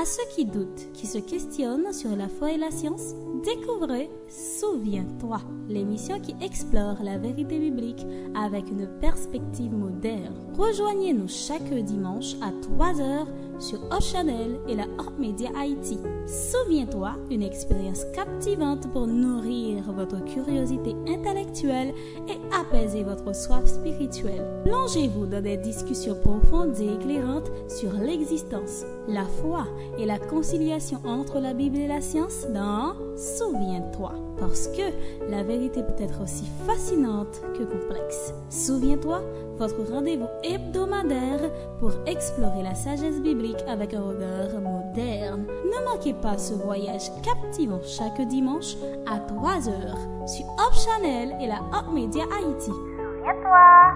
ceux qui doutent, qui se questionnent sur la foi et la science, découvrez Souviens-toi, l'émission qui explore la vérité biblique avec une perspective moderne. Rejoignez-nous chaque dimanche à 3h sur Hope Channel et la Hope Media Haïti. Souviens-toi, une expérience captivante pour nourrir votre curiosité intellectuelle et apaiser votre soif spirituelle. Plongez-vous dans des discussions profondes et éclairantes sur l'existence, la foi et la conciliation entre la Bible et la science dans Souviens-toi. Parce que la vérité peut être aussi fascinante que complexe. Souviens-toi, votre rendez-vous hebdomadaire pour explorer la sagesse biblique avec un regard moderne. Ne manquez pas ce voyage captivant chaque dimanche à 3h sur Hope Channel et la Hope Media Haïti. Souviens-toi!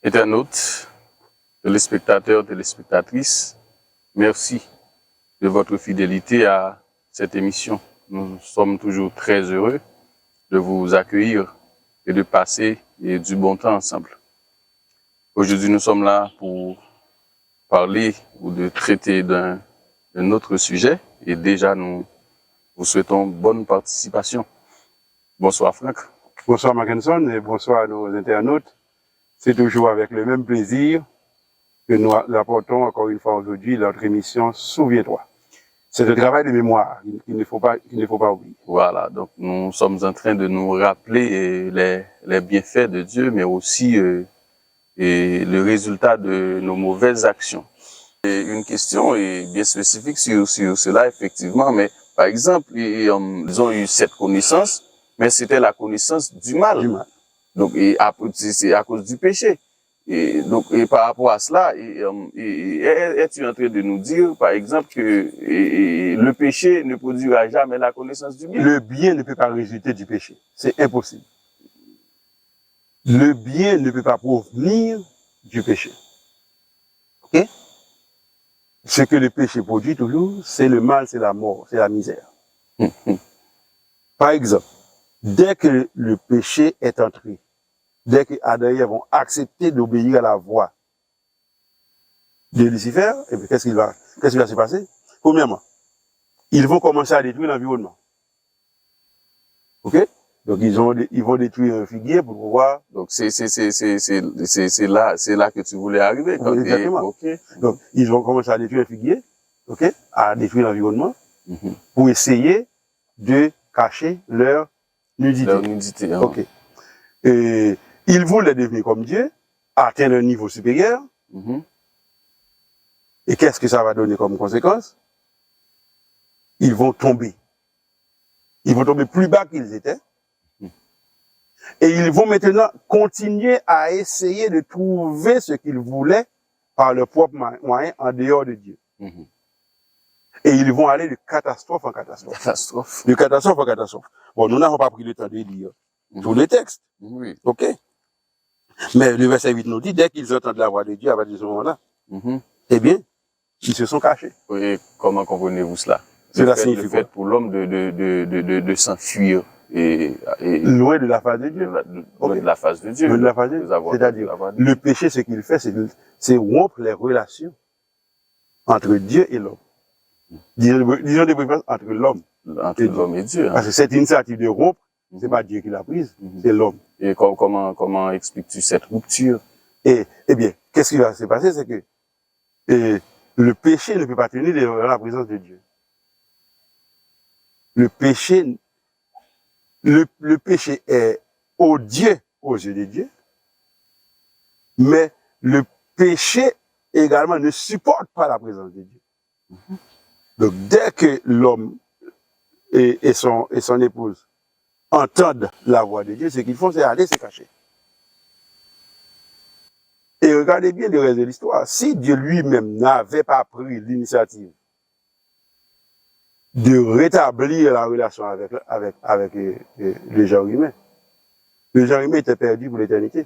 Internautes, téléspectateurs, téléspectatrices, merci de votre fidélité à cette émission. Nous sommes toujours très heureux de vous accueillir et de passer du bon temps ensemble. Aujourd'hui, nous sommes là pour parler ou de traiter d'un autre sujet et déjà nous vous souhaitons bonne participation. Bonsoir Franck. Bonsoir Mackinson et bonsoir à nos internautes. C'est toujours avec le même plaisir que nous apportons encore une fois aujourd'hui notre émission Souviens-toi. C'est le travail de mémoire qu'il ne faut pas oublier. Voilà, donc nous sommes en train de nous rappeler les bienfaits de Dieu, mais aussi et le résultat de nos mauvaises actions. Et une question est bien spécifique sur cela, effectivement, mais par exemple, ils ont eu cette connaissance, mais c'était la connaissance du mal. Du mal. Donc, c'est à cause du péché. Et donc, par rapport à cela, es-tu en train de nous dire, par exemple, que le péché ne produira jamais la connaissance du bien? Le bien ne peut pas résulter du péché. C'est impossible. Le bien ne peut pas provenir du péché. Ok? Ce que le péché produit toujours, c'est le mal, c'est la mort, c'est la misère. Par exemple, dès que le péché est entré, dès que Adam et Ève vont accepter d'obéir à la voix de Lucifer, et puis qu'est-ce qui va se passer? Premièrement, ils vont commencer à détruire l'environnement. Ok? Donc ils vont détruire un figuier pour pouvoir. Donc c'est là que tu voulais arriver. Oui, exactement. Okay. Donc ils vont commencer à détruire un figuier, ok? À détruire l'environnement, pour essayer de cacher leur nudité. Leur nudité. Hein. Ok. Et ils voulaient devenir comme Dieu, atteindre un niveau supérieur. Et qu'est-ce que ça va donner comme conséquence? Ils vont tomber. Ils vont tomber plus bas qu'ils étaient. Et ils vont maintenant continuer à essayer de trouver ce qu'ils voulaient par leur propre moyen en dehors de Dieu. Et ils vont aller de catastrophe en catastrophe. De catastrophe en catastrophe. Bon, nous n'avons pas pris le temps de lire tous les textes. Oui. Ok? Mais le verset 8 nous dit, dès qu'ils entendent la voix de Dieu à partir de ce moment-là, eh bien, ils se sont cachés. Et comment comprenez-vous cela? Cela signifie le fait pour l'homme de s'enfuir et loin de la face de Dieu. Loin de la face de Dieu. Loin de la face de Dieu. C'est-à-dire, le péché, ce qu'il fait, c'est rompre les relations entre Dieu et l'homme. Disons de préférence entre l'homme. Entre l'homme et Dieu. Hein. Parce que cette initiative de rompre, c'est pas Dieu qui l'a prise, c'est l'homme. Et comment expliques-tu cette rupture? Eh bien, qu'est-ce qui va se passer, c'est que le péché ne peut pas tenir dans la présence de Dieu. Le péché est odieux aux yeux de Dieu, mais le péché également ne supporte pas la présence de Dieu. Donc, dès que l'homme et son épouse entendent la voix de Dieu, ce qu'ils font, c'est aller se cacher. Et regardez bien le reste de l'histoire. Si Dieu lui-même n'avait pas pris l'initiative de rétablir la relation avec le genre humain, le genre humain était perdu pour l'éternité.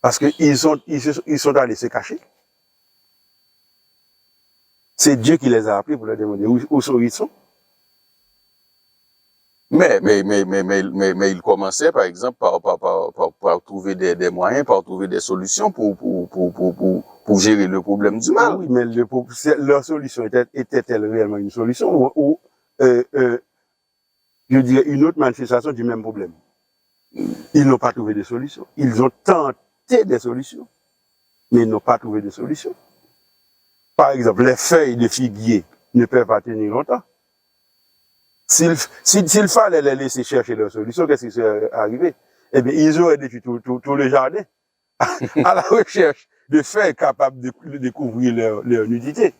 Parce qu'ils sont allés se cacher. C'est Dieu qui les a appelés pour leur demander où ils sont. Mais il commençait, par exemple, par trouver des moyens, par trouver des solutions pour gérer le problème du mal. Oui, mais leur solution était-elle réellement une solution ou je dirais une autre manifestation du même problème? Ils n'ont pas trouvé de solution. Ils ont tenté des solutions, mais ils n'ont pas trouvé de solution. Par exemple, les feuilles de figuier ne peuvent pas tenir longtemps. S'il fallait les laisser chercher leur solution, qu'est-ce qui serait arrivé? Eh bien, ils auraient détruit tout le jardin à la recherche de feuilles capables de découvrir leur nudité.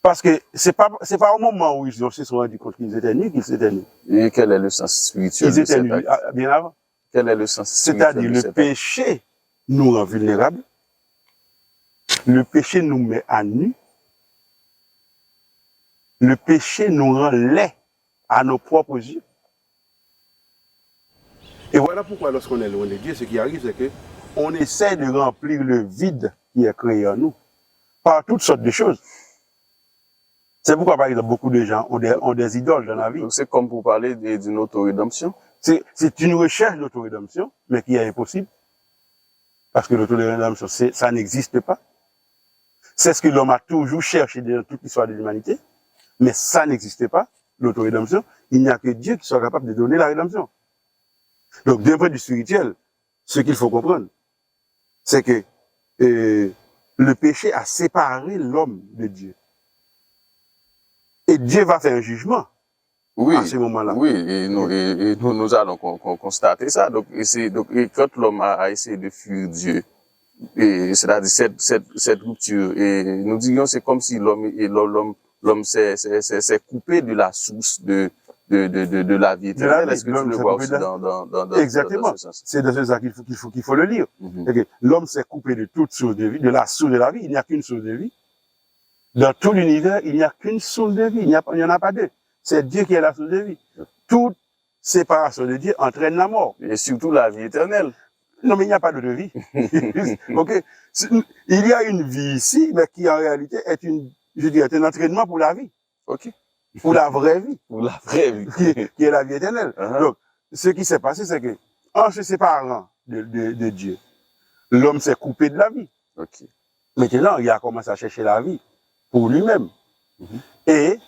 Parce que c'est pas au moment où ils se sont rendus compte qu'ils étaient nus qu'ils s'étaient nus. Et quel est le sens spirituel de cet acte? Ils étaient nus bien avant. Quel est le sens spirituel? C'est-à-dire le péché nous rend vulnérables. Le péché nous met à nu. Le péché nous rend laids à nos propres yeux. Et voilà pourquoi lorsqu'on est loin de Dieu, ce qui arrive, c'est que on essaie de remplir le vide qui est créé en nous par toutes sortes de choses. C'est pourquoi, par exemple, beaucoup de gens ont des idoles dans la vie. C'est comme pour parler d'une autorédemption. C'est une recherche d'autorédemption, mais qui est impossible. Parce que l'autorédemption, ça n'existe pas. C'est ce que l'homme a toujours cherché dans toute l'histoire de l'humanité, mais ça n'existe pas, l'autorédemption. Il n'y a que Dieu qui soit capable de donner la rédemption. Donc, d'un point de vue spirituel, ce qu'il faut comprendre, c'est que le péché a séparé l'homme de Dieu. Et Dieu va faire un jugement à ce moment-là. Oui, et nous allons constater ça. Donc, et quand l'homme a essayé de fuir Dieu, c'est-à-dire cette rupture, et nous dirions c'est comme si l'homme s'est coupé de la source de la vie éternelle. Est-ce que tu le vois aussi dans exactement. ce sens? C'est dans ce sens qu'il faut le lire. L'homme s'est coupé de toute source de vie, de la source de la vie. Il n'y a qu'une source de vie. Dans tout l'univers, il n'y a qu'une source de vie. Il n'y en a pas deux. C'est Dieu qui est la source de vie. Toute séparation de Dieu entraîne la mort. Et surtout la vie éternelle. Non, mais il n'y a pas de vie. Ok. Il y a une vie ici, mais qui en réalité est un entraînement pour la vie. Ok. Pour la vraie vie. Pour la vraie vie. qui est la vie éternelle. Donc, ce qui s'est passé, c'est que, en se séparant de Dieu, l'homme s'est coupé de la vie. Ok. Maintenant, il a commencé à chercher la vie pour lui-même. Et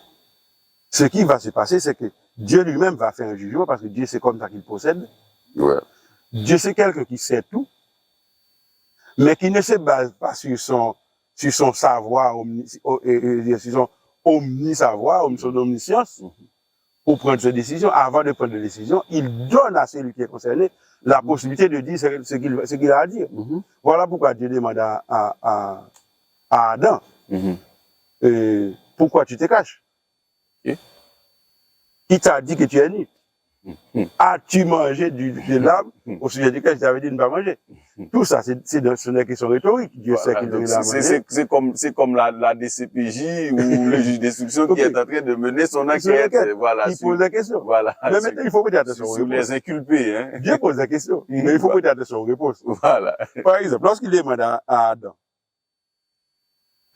ce qui va se passer, c'est que Dieu lui-même va faire un jugement parce que Dieu, c'est comme ça qu'il possède. Ouais. Dieu, c'est quelqu'un qui sait tout, mais qui ne se base pas sur son savoir, sur son omnisavoir, son omniscience, pour prendre ses décisions. Avant de prendre des décisions, il donne à celui qui est concerné la possibilité de dire ce qu'il a à dire. Voilà pourquoi Dieu demande à Adam, pourquoi tu te caches? Qui t'a dit que tu es nu? As-tu mangé de l'arbre au sujet duquel je t'avais dit de ne pas manger? Tout ça, ce n'est que son rhétorique. Dieu sait qu'il l'a mangé. C'est comme la DCPJ ou le juge d'instruction qui est en train de mener son enquête. Voilà. Il pose des questions. Voilà. Mais maintenant, il faut prêter attention aux réponses. Les inculpés, hein. Dieu pose des questions. Mais il faut prêter attention aux réponses. Voilà. Par exemple, lorsqu'il demande à Adam,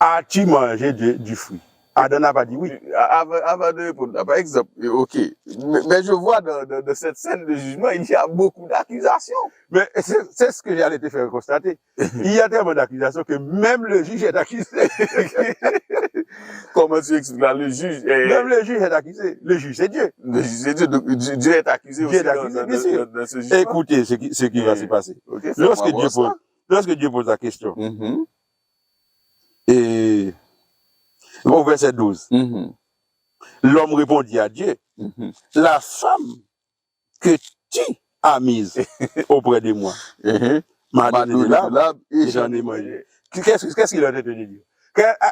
as-tu mangé du fruit? Adam n'a pas dit oui. Avant de répondre, par exemple, ok. Mais je vois dans cette scène de jugement, il y a beaucoup d'accusations. Mais c'est ce que j'allais te faire constater. Il y a tellement d'accusations que même le juge est accusé. Comment tu expliques là, le juge même le juge est accusé. Le juge, c'est Dieu. Le juge, c'est Dieu. Donc, Dieu est accusé aussi dans ce jugement. Écoutez ce qui va se passer. Okay, lorsque Dieu pose la question, et au verset 12, l'homme répondit à Dieu, la femme que tu as mise auprès de moi m'a donné de l'arbre et j'en ai mangé. Qu'est-ce qu'il a été de dire?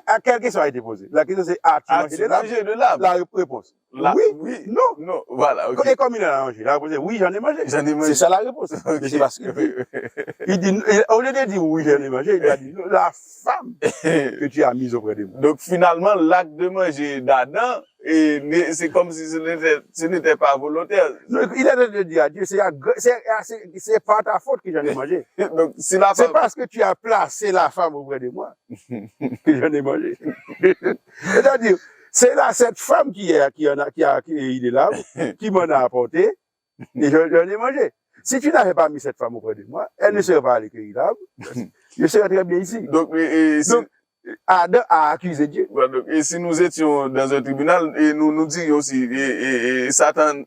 À quelle question a été posée? La question c'est, as-tu mangé de l'arbre? La réponse, là, oui, non. Non, voilà, ok. Et comme il en a mangé, il a répondu, oui, j'en ai mangé. J'en ai mangé. C'est ça la réponse. Mais c'est parce qu'il dit, au lieu de dire oui, j'en ai mangé, il a dit, la femme que tu as mise auprès de moi. Donc finalement, l'acte de manger d'Adam, c'est comme si ce n'était pas volontaire. Donc, il a de dire à Dieu, c'est pas ta faute que j'en ai mangé. Donc si la C'est femme... parce que tu as placé la femme auprès de moi que j'en ai mangé. C'est-à-dire, c'est là cette femme qui a idée là, qui m'en a apporté, et j'en ai mangé. Si tu n'avais pas mis cette femme auprès de moi, elle ne serait pas allée cueillir l'arbre. Je serais très bien ici. Donc, Adam a accusé Dieu. Et si nous étions dans un tribunal, et nous dirions aussi, Satan,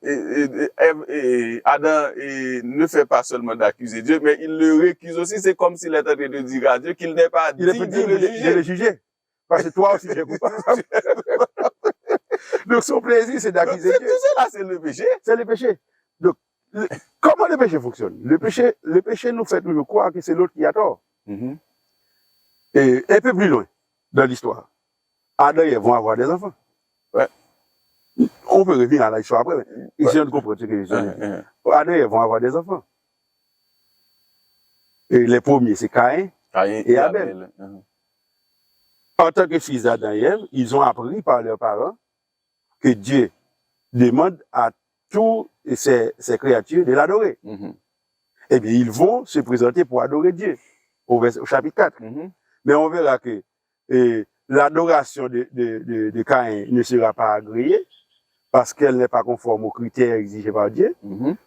Adam, ne fait pas seulement d'accuser Dieu, mais il le récuse aussi. C'est comme s'il était en train de dire à Dieu qu'il n'est pas digne de le juger. Parce que toi aussi, tu es coupable. Donc, son plaisir, c'est d'accuser Dieu. Tout cela, c'est le péché. C'est le péché. Donc, comment le péché fonctionne? Le péché nous fait toujours croire que c'est l'autre qui a tort. Et un peu plus loin, dans l'histoire, Adam et Ève vont avoir des enfants. Ouais. On peut revenir à l'histoire après, mais ici, on comprend ce que je dis. Adam et Ève vont avoir des enfants. Et les premiers, c'est Caïn et Abel. En tant que fils d'Adam et Ève, ils ont appris par leurs parents que Dieu demande à toutes ces créatures de l'adorer. Eh bien, ils vont se présenter pour adorer Dieu, au chapitre 4. Mais on verra que l'adoration de Caïn ne sera pas agréée parce qu'elle n'est pas conforme aux critères exigés par Dieu.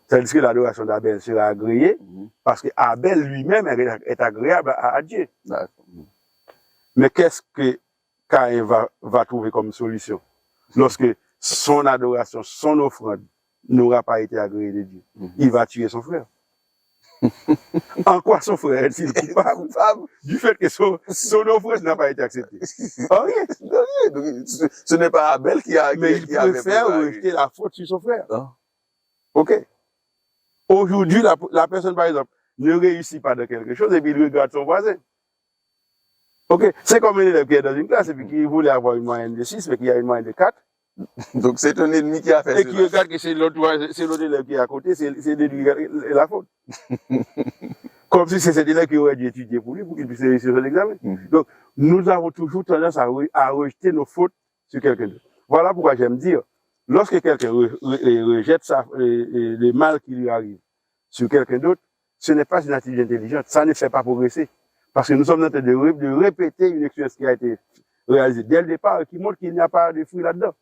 Tandis que l'adoration d'Abel sera agréée parce que Abel lui-même est agréable à Dieu. Mais qu'est-ce que Caïn va trouver comme solution lorsque son adoration, son offrande n'aura pas été agréée de Dieu? Il va tuer son frère. En quoi son frère est-il coupable du fait que son offrande n'a pas été acceptée? Rien. Ce n'est pas Abel qui a... Mais il préfère rejeter la faute sur son frère. Ok. Aujourd'hui, la personne, par exemple, ne réussit pas dans quelque chose et puis il regarde son voisin. Ok. C'est comme un élève qui est dans une classe et puis qui voulait avoir une moyenne de 6 mais qui a une moyenne de 4. Donc c'est un ennemi qui a fait ça. Et qui regarde que c'est l'autre élève qui est à côté, c'est lui la faute. Comme si c'est cet élève qui aurait dû étudier pour lui, pour qu'il puisse réussir son examen. Donc, nous avons toujours tendance à rejeter nos fautes sur quelqu'un d'autre. Voilà pourquoi j'aime dire, lorsque quelqu'un rejette le mal qui lui arrive sur quelqu'un d'autre, ce n'est pas une attitude intelligente. Ça ne fait pas progresser. Parce que nous sommes en train de répéter une expérience qui a été réalisée dès le départ et qui montre qu'il n'y a pas de fruit là-dedans.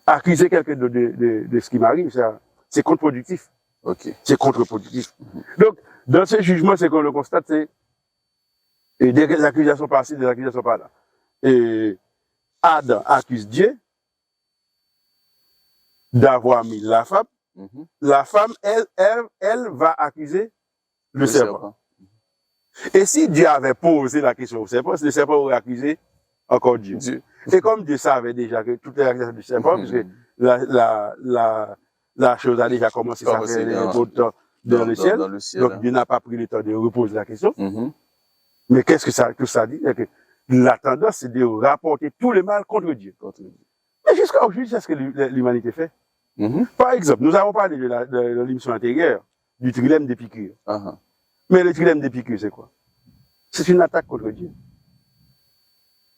Accuser quelqu'un de ce qui m'arrive, c'est contre-productif. C'est contre-productif. Donc, dans ce jugement, ce qu'on le constate, c'est des accusations par-ci, des accusations par-là. Et Adam accuse Dieu d'avoir mis la femme. La femme, elle va accuser le serpent. Et si Dieu avait posé la question au serpent, le serpent aurait accusé encore Dieu. Et comme Dieu savait déjà que toutes les accusations du serpent, puisque la chose a déjà commencé, ça fait longtemps dans le ciel. Donc Dieu n'a pas pris le temps de reposer la question. Mais qu'est-ce que tout ça dit? Que la tendance, c'est de rapporter tout le mal contre Dieu. Mais jusqu'à aujourd'hui, c'est ce que l'humanité fait. Par exemple, nous avons parlé de l'émission antérieure, du trilemme d'Épicure. Mais le trilemme d'Épicure, c'est quoi? C'est une attaque contre Dieu.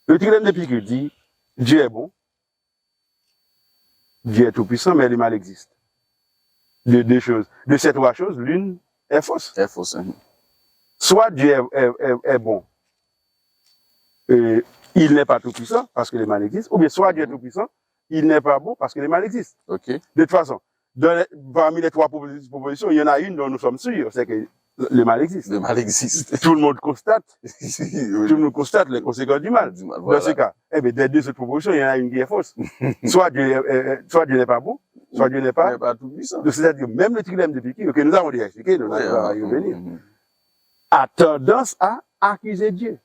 Le trilemme d'Épicure dit, Dieu est bon, Dieu est tout puissant, mais le mal existe. De ces trois choses, l'une est fausse. Soit Dieu est bon, il n'est pas tout puissant parce que le mal existe, ou bien soit Dieu est tout puissant, il n'est pas bon parce que le mal existe. De toute façon, parmi les trois propositions, il y en a une dont nous sommes sûrs, c'est que le mal existe. Le mal existe. Tout le monde constate. Tout le monde constate les conséquences du mal. Dans ce cas, des deux autres propositions, il y en a une qui est fausse. Soit Dieu n'est pas bon, soit Dieu n'est pas tout puissant. C'est-à-dire, même le trilemme d'Épicure, que nous avons déjà expliqué, nous allons y revenir, a tendance à accuser Dieu.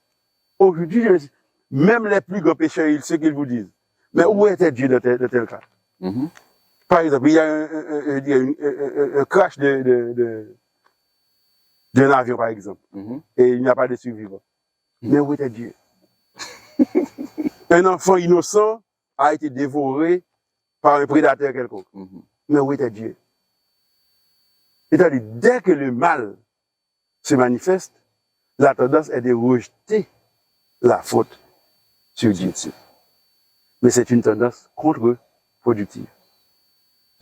Aujourd'hui, même les plus grands pécheurs, ceux qu'ils vous disent. Mais où était Dieu dans tel cas? Par exemple, il y a un crash d'un avion, par exemple, et il n'y a pas de survivants. Mais où était Dieu? Un enfant innocent a été dévoré par un prédateur quelconque. Mais où était Dieu? C'est-à-dire, dès que le mal se manifeste, la tendance est de rejeter la faute sur Dieu. Mais c'est une tendance contre-productive.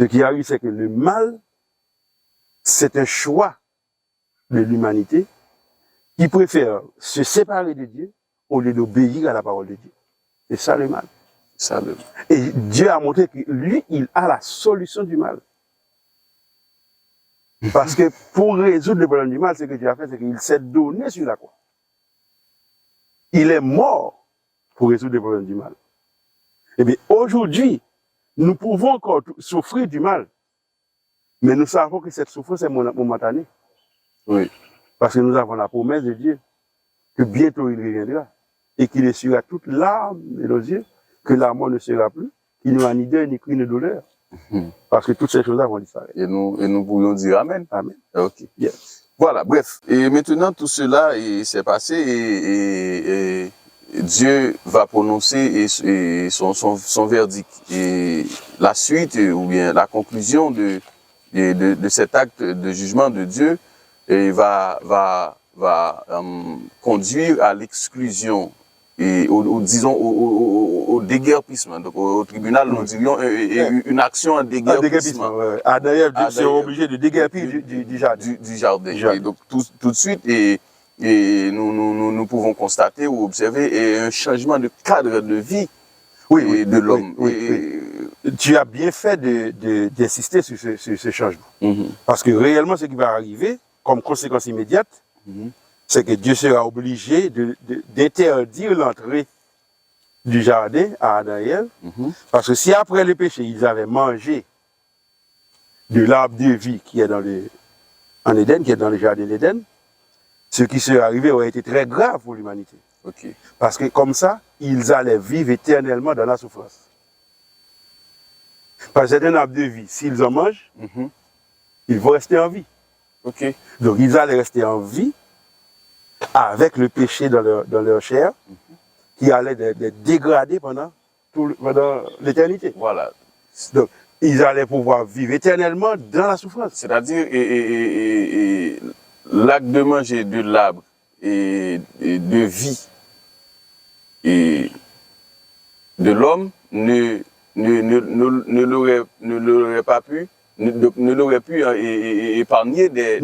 Ce qui arrive, c'est que le mal, c'est un choix de l'humanité qui préfère se séparer de Dieu au lieu d'obéir à la parole de Dieu. C'est ça le mal. Ça, le... Et Dieu a montré que lui, il a la solution du mal. Parce que pour résoudre le problème du mal, ce que Dieu a fait, c'est qu'il s'est donné sur la croix. Il est mort pour résoudre le problème du mal. Eh bien, aujourd'hui, nous pouvons encore souffrir du mal, mais nous savons que cette souffrance est momentanée. Oui. Parce que nous avons la promesse de Dieu que bientôt il reviendra et qu'il essuiera toute larme de nos yeux, que la mort ne sera plus, qu'il n'y aura ni deuil, ni cri, ni douleur. Parce que toutes ces choses-là vont disparaître. Et nous pourrions dire Amen. Amen. Ok. Yes. Voilà, bref. Et maintenant, tout cela s'est passé et Dieu va prononcer son verdict. Et la suite, ou bien la conclusion de cet acte de jugement de Dieu va conduire à l'exclusion et au déguerpissement. Donc au tribunal, nous dirions une action en déguerpissement. D'ailleurs, Dieu sera obligé de déguerpir du jardin. Du jardin. Et donc tout de suite, et nous pouvons constater ou observer un changement de cadre de vie de l'homme. Tu as bien fait d'insister sur ce changement. Parce que réellement, ce qui va arriver, comme conséquence immédiate, c'est que Dieu sera obligé d'interdire l'entrée du jardin à Adam et Ève. Parce que si après le péché, ils avaient mangé de l'arbre de vie qui est en Éden, qui est dans le jardin d'Éden, ce qui serait arrivé aurait été très grave pour l'humanité. Okay. Parce que comme ça, ils allaient vivre éternellement dans la souffrance. Parce que c'est un arbre de vie. S'ils en mangent, ils vont rester en vie. Okay. Donc ils allaient rester en vie avec le péché dans leur chair, qui allait les dégrader pendant l'éternité. Voilà. Donc, ils allaient pouvoir vivre éternellement dans la souffrance. C'est-à-dire, l'acte de manger de l'arbre et de vie et de l'homme ne l'aurait pas pu. Ne l'aurait pu épargner des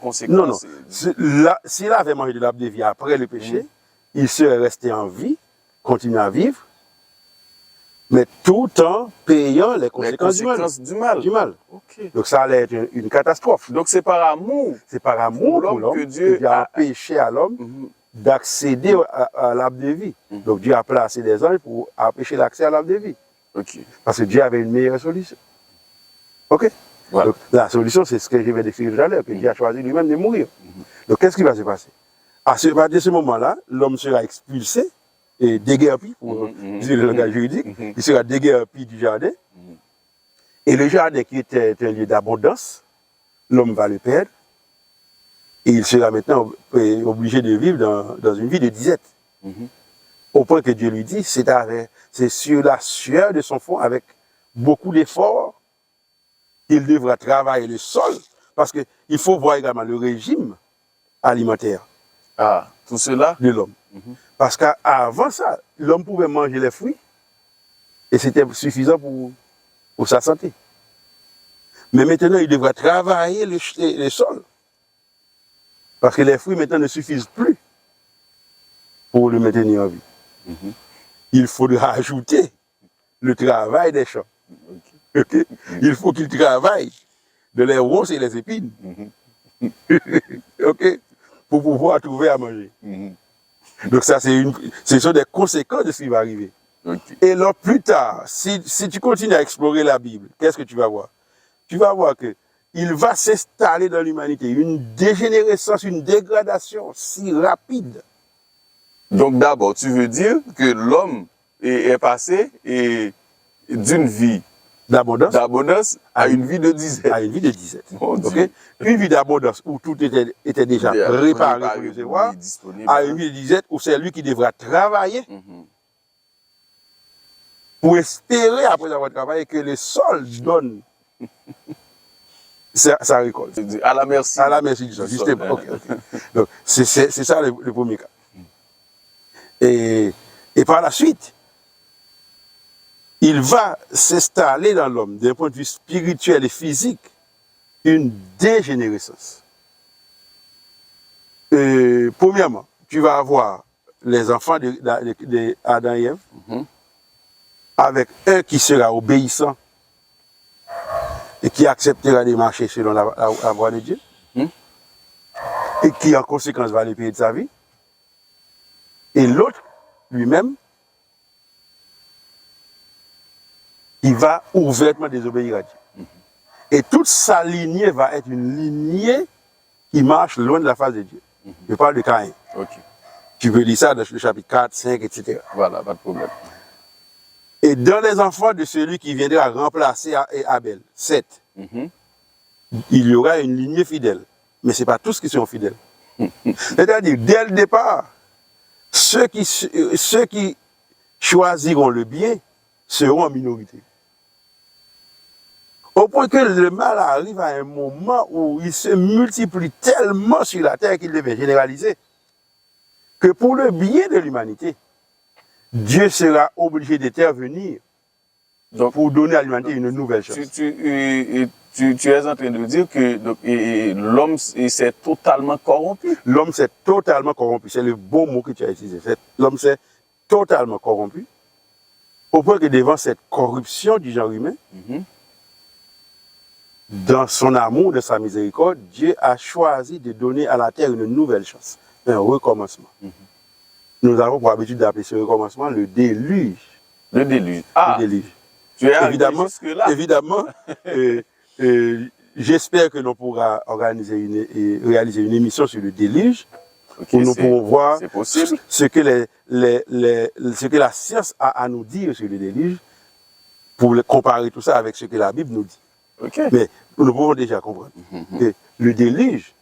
conséquences. Non, non. S'il avait mangé de l'arbre de vie après le péché, il serait resté en vie, continuer à vivre, mais tout en payant les conséquences du mal. Okay. Donc ça allait être une catastrophe. Donc c'est par amour. C'est par amour pour l'homme que Dieu a empêché à l'homme d'accéder à l'arbre de vie. Donc Dieu a placé des anges pour empêcher l'accès à l'arbre de vie. Okay. Parce que Dieu avait une meilleure solution. Ok? Voilà. Donc, la solution, c'est ce que je viens d'expliquer tout à l'heure, que Dieu a choisi lui-même de mourir. Donc, qu'est-ce qui va se passer? À partir de ce moment-là, l'homme sera expulsé et déguerpi, pour utiliser le langage juridique. Il sera déguerpi du jardin. Et le jardin, qui était un lieu d'abondance, l'homme va le perdre. Et il sera maintenant obligé de vivre dans une vie de disette. Au point que Dieu lui dit, c'est sur la sueur de son front, avec beaucoup d'efforts, qu'il devra travailler le sol, parce qu'il faut voir également le régime alimentaire tout cela de l'homme. Parce qu'avant ça, l'homme pouvait manger les fruits, et c'était suffisant pour sa santé. Mais maintenant, il devra travailler le sol, parce que les fruits maintenant ne suffisent plus pour le maintenir en vie. Il faudra ajouter le travail des champs. Okay? Il faut qu'il travaille de les ronces et les épines. Okay? Pour pouvoir trouver à manger. Donc ça, ce sont des conséquences de ce qui va arriver. Okay. Et là, plus tard, si tu continues à explorer la Bible, qu'est-ce que tu vas voir? Tu vas voir qu'il va s'installer dans l'humanité une dégénérescence, une dégradation si rapide. Donc d'abord, tu veux dire que l'homme est passé d'une vie d'abondance à une vie de disette. À une vie de disette. Okay? Une vie d'abondance où tout était déjà préparé pour recevoir, à une vie de disette où c'est lui qui devra travailler pour espérer, après avoir travaillé, que le sol donne sa récolte. À la merci. À la merci du sol, justement. Ok. Donc, c'est ça le premier cas. Et par la suite, il va s'installer dans l'homme, d'un point de vue spirituel et physique, une dégénérescence. Premièrement, tu vas avoir les enfants d'Adam et Ève, avec un qui sera obéissant et qui acceptera de marcher selon la voie de Dieu, et qui en conséquence va les payer de sa vie, et l'autre, lui-même, qui va ouvertement désobéir à Dieu. Et toute sa lignée va être une lignée qui marche loin de la face de Dieu. Je parle de Caïn. Okay. Tu peux lire ça dans le chapitre 4, 5, etc. Voilà, pas de problème. Et dans les enfants de celui qui viendra remplacer Abel, 7, il y aura une lignée fidèle. Mais ce n'est pas tous qui sont fidèles. C'est-à-dire, dès le départ, ceux qui choisiront le bien seront en minorité. Au point que le mal arrive à un moment où il se multiplie tellement sur la terre qu'il devient généralisé, que pour le bien de l'humanité, Dieu sera obligé d'intervenir pour donner à l'humanité une nouvelle chance. Tu es en train de dire que l'homme s'est totalement corrompu. L'homme s'est totalement corrompu. C'est le bon mot que tu as utilisé. L'homme s'est totalement corrompu. Au point que devant cette corruption du genre humain, dans son amour, de sa miséricorde, Dieu a choisi de donner à la terre une nouvelle chance, un recommencement. Nous avons pour habitude d'appeler ce recommencement le déluge. Le déluge. Ah, le déluge. Tu es évidemment, jusque-là. Évidemment, j'espère que l'on pourra réaliser une émission sur le déluge, où nous pourrons voir ce que la science a à nous dire sur le déluge, pour comparer tout ça avec ce que la Bible nous dit. Okay. Mais nous pouvons déjà comprendre que le déluge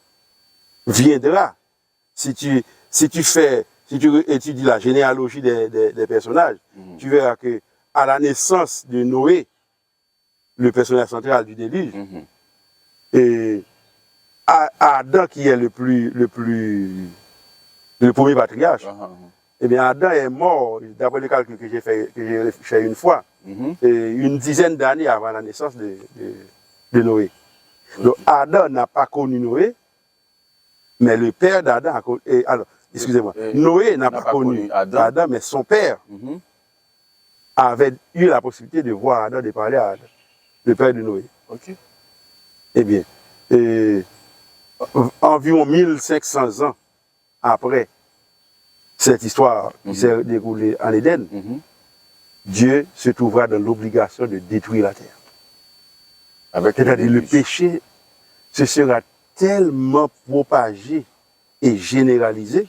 viendra si tu étudies la généalogie des personnages, tu verras que à la naissance de Noé, le personnage central du déluge, et Adam qui est le premier patriarche, eh bien Adam est mort, d'après le calcul que j'ai fait une fois, une dizaine d'années avant la naissance de Noé. Donc Adam n'a pas connu Noé, mais le père d'Adam a connu. Alors, excusez-moi, Noé n'a pas connu Adam, mais son père avait eu la possibilité de voir Adam, de parler à Adam, le père de Noé. Okay. Eh bien, environ 1500 ans après cette histoire qui s'est déroulée en Éden, Dieu se trouvera dans l'obligation de détruire la terre. C'est-à-dire le péché se sera tellement propagé et généralisé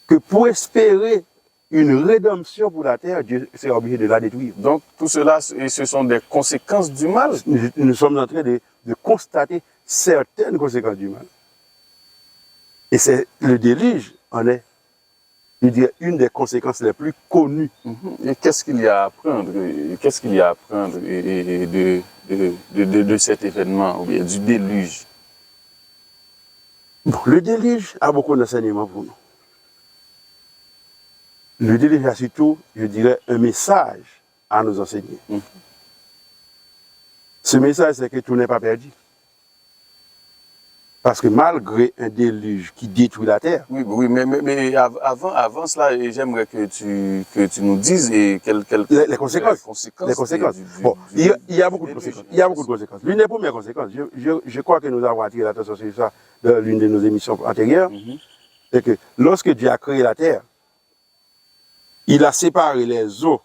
que pour espérer une rédemption pour la terre, Dieu sera obligé de la détruire. Donc tout cela, ce sont des conséquences du mal. Nous sommes en train de constater certaines conséquences du mal. Et c'est le déluge en est, je dirais, une des conséquences les plus connues. Et qu'est-ce qu'il y a à apprendre? Qu'est-ce qu'il y a à apprendre de cet événement, ou bien du déluge? Bon, le déluge a beaucoup d'enseignements pour nous. Le déluge a surtout, je dirais, un message à nous enseigner. Ce message, c'est que tout n'est pas perdu. Parce que malgré un déluge qui détruit la terre. Oui, mais avant cela, j'aimerais que tu nous dises les conséquences. Les conséquences. Bon, il y a beaucoup de conséquences. Il y a beaucoup de conséquences. L'une des premières conséquences, je crois que nous avons attiré l'attention sur ça dans l'une de nos émissions antérieures, c'est que lorsque Dieu a créé la terre, il a séparé les eaux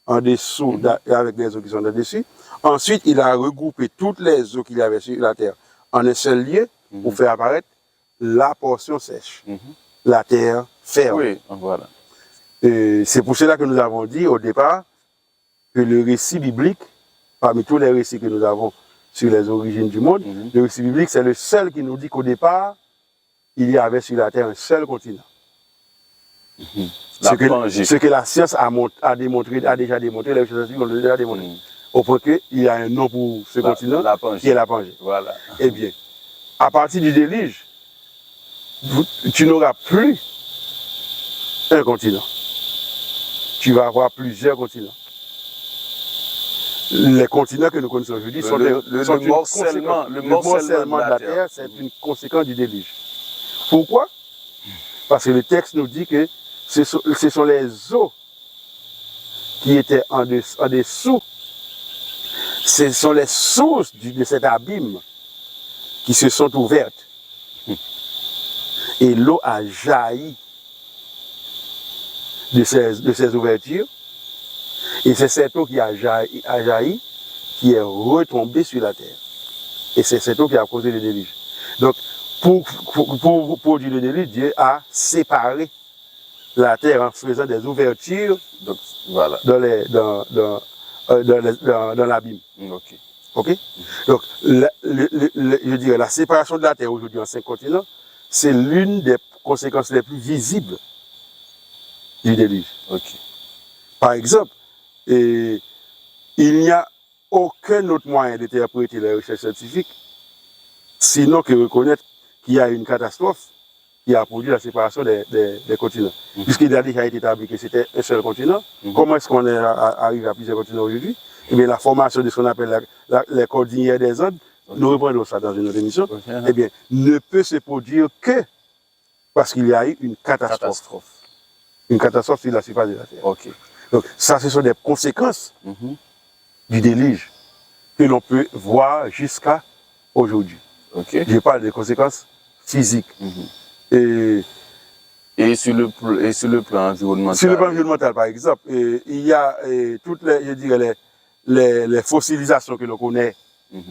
en dessous avec les eaux qui sont en dessus. Ensuite, il a regroupé toutes les eaux qu'il y avait sur la terre en un seul lieu pour faire apparaître la portion sèche, la terre ferme. Oui, voilà. C'est pour cela que nous avons dit au départ que le récit biblique, parmi tous les récits que nous avons sur les origines du monde, le récit biblique, c'est le seul qui nous dit qu'au départ, il y avait sur la terre un seul continent. Ce que la science a déjà démontré, les recherches scientifiques ont déjà démontré. Au point qu'il y a un nom pour ce continent, qui est la Pangée. Voilà. Eh bien, à partir du déluge, tu n'auras plus un continent. Tu vas avoir plusieurs continents. Les continents que nous connaissons aujourd'hui sont le morcellement de la Terre, c'est une conséquence du déluge. Pourquoi? Parce que le texte nous dit que ce sont les eaux qui étaient en dessous. Ce sont les sources de cet abîme qui se sont ouvertes. Et l'eau a jailli de ces ouvertures. Et c'est cette eau qui a jailli qui est retombée sur la terre. Et c'est cette eau qui a causé le déluge. Donc, pour produire le déluge, Dieu a séparé la terre en faisant des ouvertures donc, voilà. dans l'abîme. Ok. Ok? Donc, je dirais, la séparation de la terre aujourd'hui en 5 continents, c'est l'une des conséquences les plus visibles du déluge. Ok. Par exemple, il n'y a aucun autre moyen d'interpréter les recherches scientifiques, sinon que reconnaître qu'il y a une catastrophe qui a produit la séparation des continents. Puisqu'il a déjà été établi que c'était un seul continent, comment est-ce qu'on arrive à plusieurs continents aujourd'hui? Eh bien, la formation de ce qu'on appelle les cordillères des Andes, nous reprendrons ça dans une autre émission, eh bien, ne peut se produire que parce qu'il y a eu une catastrophe. Une catastrophe sur la surface de la Terre. Ok. Donc, ça, ce sont des conséquences du déluge que l'on peut voir jusqu'à aujourd'hui. Okay. Je parle des conséquences physiques. Et sur le plan environnemental. Sur le plan environnemental, par exemple, il y a toutes les fossilisations que l'on connaît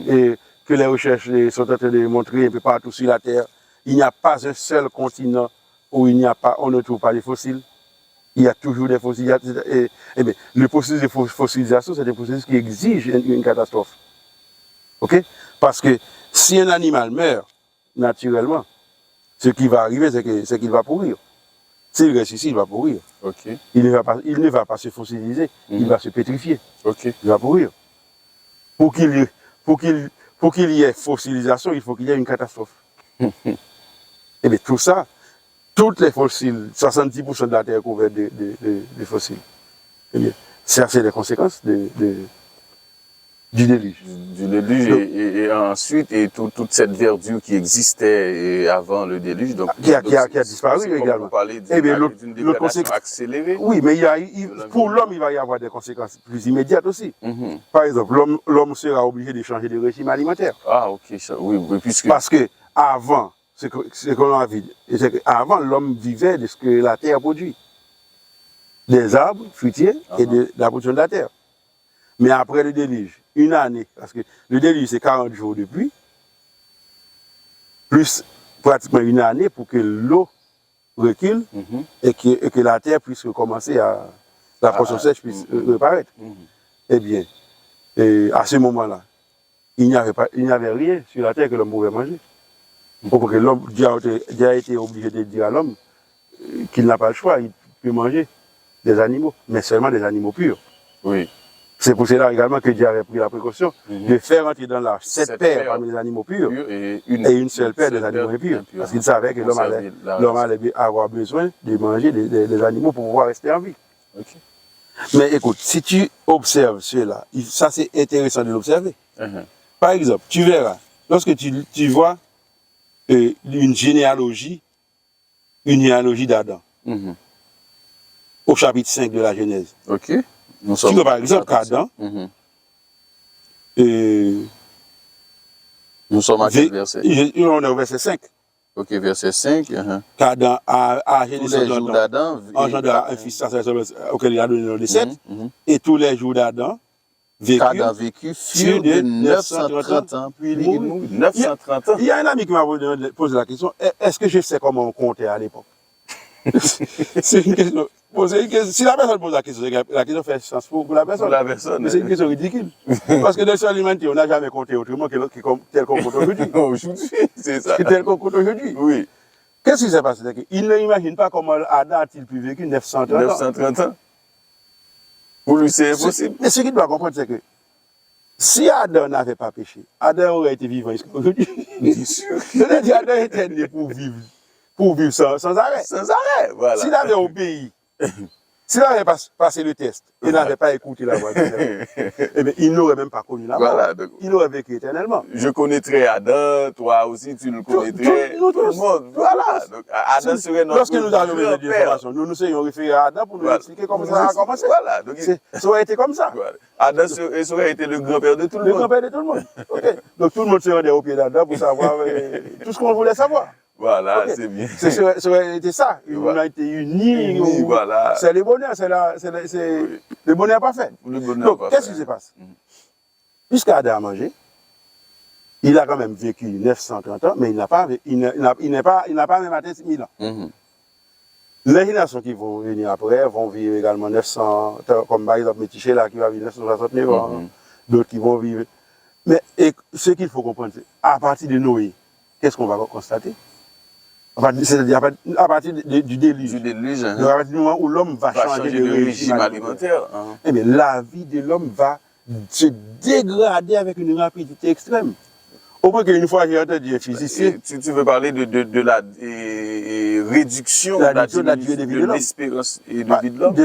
et que les recherches sont en train de montrer un peu partout sur la Terre. Il n'y a pas un seul continent où on ne trouve pas de fossiles. Il y a toujours des fossilisations. Eh bien, le processus de fossilisation, c'est un processus qui exige une catastrophe. OK? Parce que si un animal meurt naturellement, ce qui va arriver, c'est qu'il va pourrir. S'il reste ici, il va pourrir. Okay. Il ne va pas se fossiliser, il va se pétrifier. Okay. Il va pourrir. Pour qu'il y ait fossilisation, il faut qu'il y ait une catastrophe. Et bien tout ça, toutes les fossiles, 70% de la Terre est couverte de fossiles. Eh bien, ça, c'est les conséquences du déluge. Du déluge et ensuite, et toute cette verdure qui existait avant le déluge, donc, qui a disparu également. Vous parlez d'une dégradation accélérée. Oui, mais pour l'homme, il va y avoir des conséquences plus immédiates aussi. Par exemple, l'homme sera obligé de changer de régime alimentaire. Ah, ok, oui, puisque... Parce que avant, ce qu'on a vu, c'est qu'avant, l'homme vivait de ce que la terre produit. Des arbres fruitiers et de la production de la terre. Mais après le déluge, une année, parce que le déluge c'est 40 jours de pluie, plus pratiquement une année pour que l'eau recule et que la terre puisse recommencer la portion sèche puisse reparaître. Eh bien, à ce moment-là, il n'y avait rien sur la terre que l'homme pouvait manger. Pour que l'homme, Dieu a été obligé de dire à l'homme qu'il n'a pas le choix, il peut manger des animaux, mais seulement des animaux purs. Oui. C'est pour cela également que Dieu avait pris la précaution de faire entrer dans l'arche 7 paires parmi les animaux purs et une seule paire des animaux impurs. Parce qu'il savait que l'homme allait avoir besoin de manger des animaux pour pouvoir rester en vie. Okay. Mais écoute, si tu observes cela, ça c'est intéressant de l'observer. Par exemple, tu verras, lorsque tu vois une généalogie d'Adam, au chapitre 5 de la Genèse. Ok. Tu vois par exemple qu'Adam, nous sommes à quel verset? On est au verset 5. Ok, verset 5. Qu'Adam a tous les jours d'Adam engendra un fils auquel il a donné le nom de Seth, et tous les jours d'Adam vécu furent de 930 ans, puis il mourut. 930 ans. Il y a un ami qui m'a posé la question, est-ce que je sais comment on comptait à l'époque? C'est une question. Si la personne pose la question fait sens pour la personne. Mais c'est une question ridicule. Parce que dans l'histoire de l'humanité, on n'a jamais compté autrement tel qu'on compte aujourd'hui. Aujourd'hui, c'est ça. Tel qu'on compte aujourd'hui. Oui. Qu'est-ce qui s'est passé? Il n'imagine pas comment Adam a-t-il pu vécu 930 ans. 930 ans. Pour lui, c'est impossible. Mais ce qu'il doit comprendre, c'est que si Adam n'avait pas péché, Adam aurait été vivant jusqu'à aujourd'hui. Bien sûr. C'est-à-dire Adam était né pour vivre sans arrêt. Sans arrêt, voilà. S'il avait obéi, s'il avait passé le test et n'avait pas écouté la voix de Dieu, eh bien, il n'aurait même pas connu la mort. Voilà, donc, il aurait vécu éternellement. je connaîtrais Adam, toi aussi tu le connaîtrais, tout le monde. Voilà. Donc, Adam serait notre Lorsque nous avions besoin d'informations, nous nous serions référés à Adam pour nous expliquer comment ça a commencé. Voilà. Donc, ça aurait été comme ça. voilà. Adam serait été le grand-père de tout le Le monde. grand-père de tout le monde. Okay. Donc tout le monde se rendait au pied d'Adam pour savoir tout ce qu'on voulait savoir. Voilà, Okay. c'est bien. Ça aurait été ça. On a été unis. Voilà. C'est le bonheur, c'est le bonheur parfait. Le bonheur Donc, qu'est-ce qui se passe? Puisqu'Adam a mangé, il a quand même vécu 930 ans, mais il n'a pas même atteint 6000 ans. Les générations qui vont venir après vont vivre également 900, comme par exemple Métiché là qui va vivre 969 ans, d'autres qui vont vivre. Mais ce qu'il faut comprendre, c'est à partir de Noé, qu'est-ce qu'on va constater? C'est-à-dire à partir du déluge. Du déluge, À partir du moment où l'homme va changer de régime alimentaire, eh bien, la vie de l'homme va se dégrader avec une rapidité extrême. Au point qu'une fois, j'ai entendu un physicien. Tu veux parler de la réduction de la durée de vie de l'espérance et de vie de l'homme?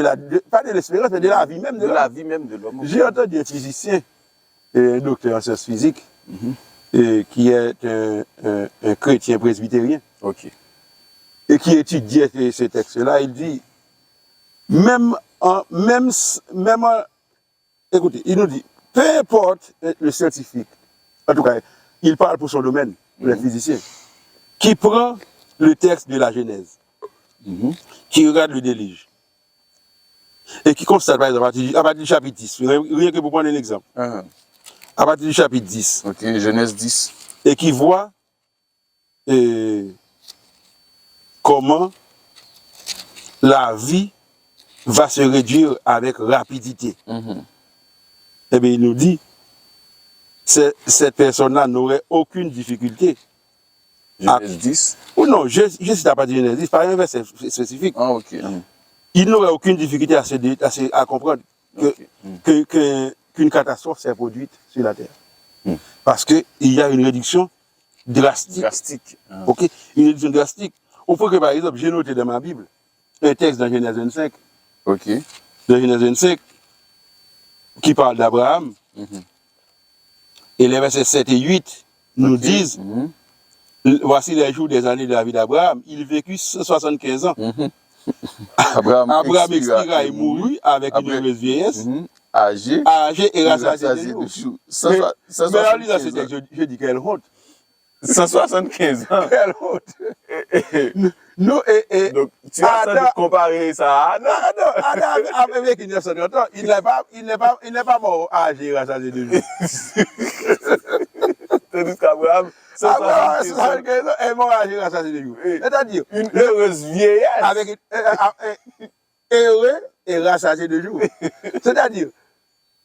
Pas de l'espérance, mais de la vie même de l'homme. De la vie même de l'homme. J'ai entendu un physicien, un docteur en sciences physiques, qui est un chrétien presbytérien. Ok. Et qui étudiait ces textes-là. Il dit, écoutez, il nous dit, peu importe le scientifique, en tout cas, il parle pour son domaine, le physicien, qui prend le texte de la Genèse, qui regarde le déluge, et qui constate, par exemple, à partir du chapitre 10, rien que pour prendre un exemple, à partir du chapitre 10, ok, Genèse 10, et qui voit comment la vie va se réduire avec rapidité. Eh bien, il nous dit, cette personne-là n'aurait aucune difficulté. Genèse 10? Ou non, je cite à partir de Genèse 10, par un verset spécifique. Ah, ok. Il n'aurait aucune difficulté à comprendre qu'une catastrophe s'est produite sur la Terre. Parce qu'il y a une réduction drastique. Ok, une réduction drastique. Au point que, par exemple, j'ai noté dans ma Bible un texte dans Genèse 25. Ok. Dans Genèse 25, qui parle d'Abraham. Et les versets 7 et 8 nous disent, voici les jours des années de la vie d'Abraham. Il vécut 175 ans. Abraham expira et mourut avec une heureuse vieillesse. Âgé et rassasié de jours. Mais en lisant ce texte, je dis quelle honte. 175 ans. Quelle honte. Donc, tu as sans doute comparé ça à Adam. Adam, avec 930 ans, il n'est pas mort âgé et rassasié de jours. Tandis qu'Abraham, 175 ans, est mort âgé et rassasié de jours. C'est-à-dire, une heureuse vieillesse. Avec heureux et rassasié de jours. C'est-à-dire,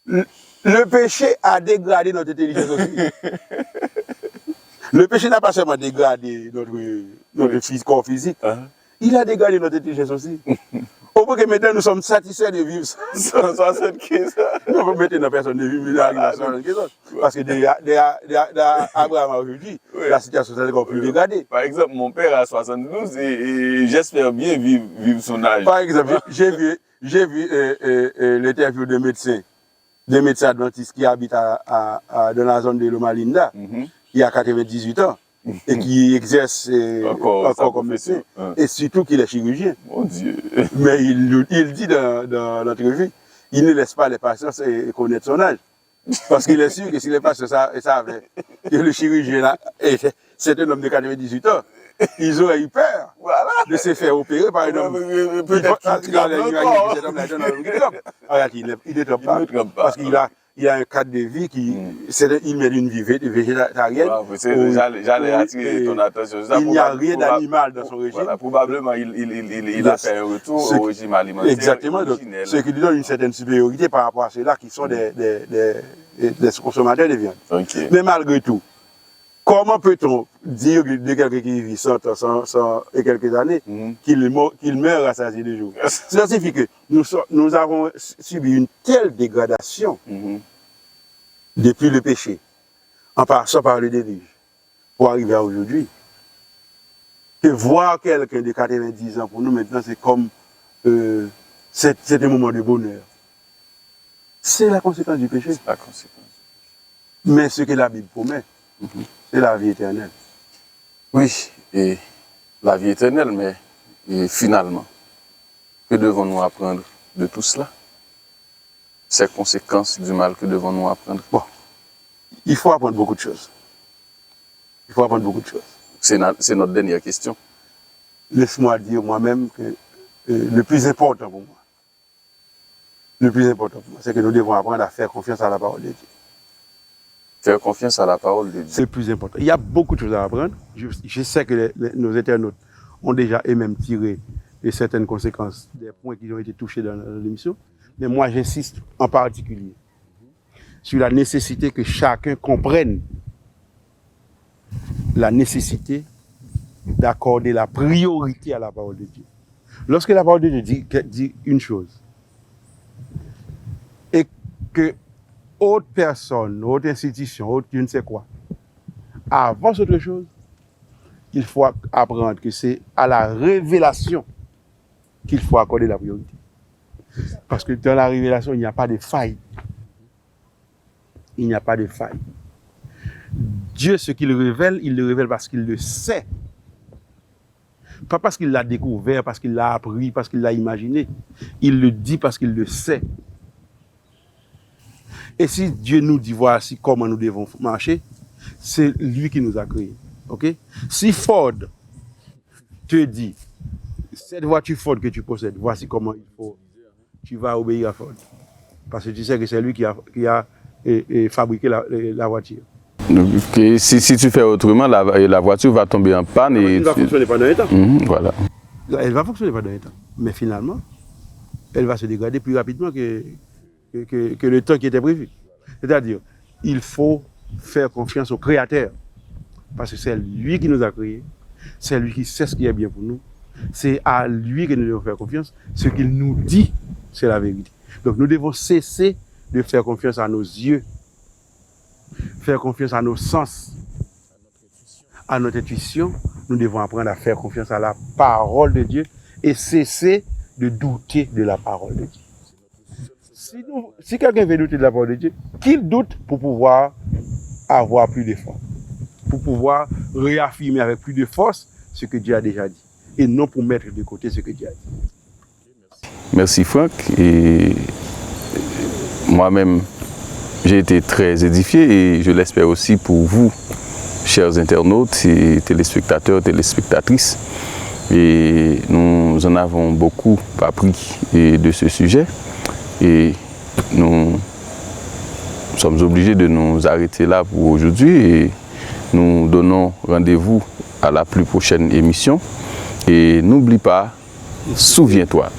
le péché a dégradé notre intelligence aussi. Le péché n'a pas seulement dégradé notre corps physique, il a dégradé notre intelligence aussi. Au point que maintenant nous sommes satisfaits de vivre 175 ans. Non, maintenant personne ne vit 175 ans. Parce que derrière Abraham aujourd'hui, la situation s'est encore plus dégradée. Par exemple, mon père a 72 et j'espère bien vivre son âge. Par exemple, j'ai vu l'interview de médecins adventistes qui habitent dans la zone de Loma Linda, qui a 98 ans et qui exerce encore comme médecin, et surtout qu'il est chirurgien. Mon Dieu. Mais il dit dans l'entrevue, il ne laisse pas les patients connaître son âge. Parce qu'il est sûr que si les patients savaient que le chirurgien là, c'est un homme de 98 ans, ils auraient eu peur de se faire opérer par un homme. Peut-être qu'il ne trompe pas. Parce qu'il a un cadre de vie il mène une vie végétarienne. J'allais attirer ton attention. Il n'y a rien d'animal dans son régime. Voilà, probablement, il a fait un retour au régime alimentaire. Exactement. Donc, ce qui lui donne une certaine supériorité par rapport à ceux-là qui sont des consommateurs de viande. Okay. Mais malgré tout, Comment peut-on dire de quelqu'un qui vit 100 ans, 100 et quelques années, qu'il meurt rassasié de jour? Ça signifie que nous avons subi une telle dégradation depuis le péché, en passant par le déluge, pour arriver à aujourd'hui, que voir quelqu'un de 90 ans pour nous maintenant, c'est comme c'est un moment de bonheur. C'est la conséquence du péché. La conséquence. Mais ce que la Bible promet, c'est la vie éternelle. Oui, et la vie éternelle, mais et finalement, que devons-nous apprendre de tout cela? Ces conséquences du mal, que devons-nous apprendre? Bon, il faut apprendre beaucoup de choses. Il faut apprendre beaucoup de choses. C'est notre dernière question. Laisse-moi dire moi-même que le plus important pour moi, c'est que nous devons apprendre à faire confiance à la parole de Dieu. Faire confiance à la parole de Dieu. C'est le plus important. Il y a beaucoup de choses à apprendre. Je sais que nos internautes ont déjà eux-mêmes tiré certaines conséquences des points qui ont été touchés dans l'émission. Mais moi, j'insiste en particulier sur la nécessité que chacun comprenne la nécessité d'accorder la priorité à la parole de Dieu. Lorsque la parole de Dieu dit une chose, et que autre personne, autre institution, autre je ne sais quoi, avance autre chose, il faut apprendre que c'est à la révélation qu'il faut accorder la priorité. Parce que dans la révélation, il n'y a pas de faille. Il n'y a pas de faille. Dieu, ce qu'il révèle, il le révèle parce qu'il le sait. Pas parce qu'il l'a découvert, parce qu'il l'a appris, parce qu'il l'a imaginé. Il le dit parce qu'il le sait. Et si Dieu nous dit voici comment nous devons marcher, c'est lui qui nous a créés. Okay? Si Ford te dit, cette voiture Ford que tu possèdes, voici comment il faut, tu vas obéir à Ford. Parce que tu sais que c'est lui qui a fabriqué la voiture. Okay. Si tu fais autrement, la voiture va tomber en panne. Elle va fonctionner pendant un temps. Voilà. Elle va fonctionner pendant un temps. Mais finalement, elle va se dégrader plus rapidement que le temps qui était prévu. C'est-à-dire, il faut faire confiance au Créateur. Parce que c'est lui qui nous a créés. C'est lui qui sait ce qui est bien pour nous. C'est à lui que nous devons faire confiance. Ce qu'il nous dit, c'est la vérité. Donc nous devons cesser de faire confiance à nos yeux, faire confiance à nos sens, à notre intuition. Nous devons apprendre à faire confiance à la parole de Dieu et cesser de douter de la parole de Dieu. Si quelqu'un veut douter de la parole de Dieu, qu'il doute pour pouvoir avoir plus de foi, pour pouvoir réaffirmer avec plus de force ce que Dieu a déjà dit, et non pour mettre de côté ce que Dieu a dit. Merci Franck. Et moi-même, j'ai été très édifié et je l'espère aussi pour vous, chers internautes et téléspectateurs, téléspectatrices. Et nous en avons beaucoup appris de ce sujet et nous sommes obligés de nous arrêter là pour aujourd'hui et nous donnons rendez-vous à la plus prochaine émission. Et n'oublie pas, souviens-toi.